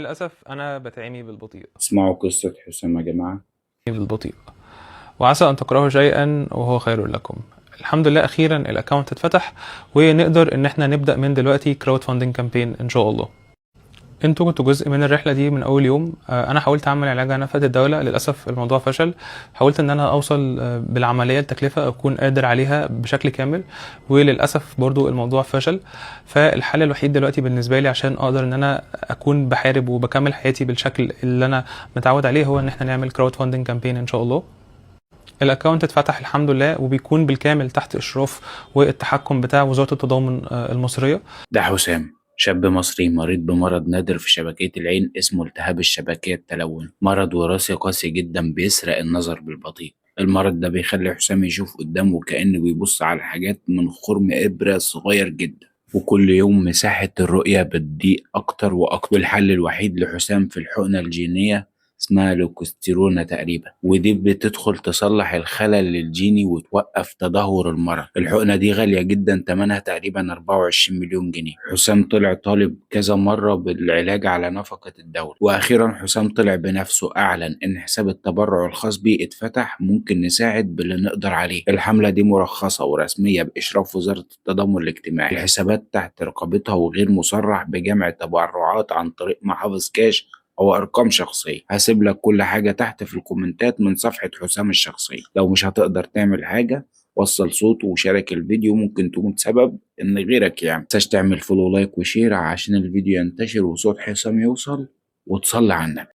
للأسف أنا بتعمي بالبطيء. اسمعوا قصة حسام يا جماعة. بالبطيء، وعسى أن تكرهوا شيئا وهو خير لكم. الحمد لله أخيرا الأكاونت اتفتح، ونقدر إن احنا نبدأ من دلوقتي كراود فاندنج كامبين إن شاء الله. انتوا كنتوا جزء من الرحله دي من اول يوم. انا حاولت اعمل علاج على نفقه الدوله، للاسف الموضوع فشل. حاولت ان انا اوصل بالعمليه لتكلفه اكون قادر عليها بشكل كامل، وللاسف برضو الموضوع فشل. فالحل الوحيد دلوقتي بالنسبه لي عشان اقدر ان انا اكون بحارب وبكمل حياتي بالشكل اللي انا متعود عليه هو ان احنا نعمل كراود فاندنج كامبين ان شاء الله. الاكونت اتفتح الحمد لله، وبيكون بالكامل تحت اشراف والتحكم بتاع وزاره التضامن المصريه. ده حسام شاب مصري مريض بمرض نادر في شبكية العين اسمه التهاب الشبكية التلون، مرض وراثي قاسي جدا بيسرق النظر بالبطيء. المرض ده بيخلي حسام يشوف قدامه كأنه بيبص على حاجات من خرم إبرة صغير جدا، وكل يوم مساحة الرؤية بتضيق أكتر وأكتر. والحل الوحيد لحسام في الحقنة الجينية اسمها لوكوستيرونا تقريبا، ودي بتدخل تصلح الخلل الجيني وتوقف تدهور المرض. الحقنة دي غالية جدا، تمنها تقريبا 24 مليون جنيه. حسام طلع طالب كذا مرة بالعلاج على نفقة الدولة، وأخيرا حسام طلع بنفسه أعلن إن حساب التبرع الخاص بيه اتفتح، ممكن نساعد باللي نقدر عليه. الحملة دي مرخصة ورسمية بإشراف وزارة التضامن الاجتماعي، الحسابات تحت رقابتها وغير مصرح بجمع التبرعات عن طريق محافظ كاش أو أرقام شخصية. هسيب لك كل حاجة تحت في الكومنتات من صفحة حسام الشخصية. لو مش هتقدر تعمل حاجة وصل صوته وشارك الفيديو، ممكن تكون سبب إن غيرك يعمل. متنساش تعمل فولو لايك وشير عشان الفيديو ينتشر وصوت حسام يوصل، وتصلي على النبي.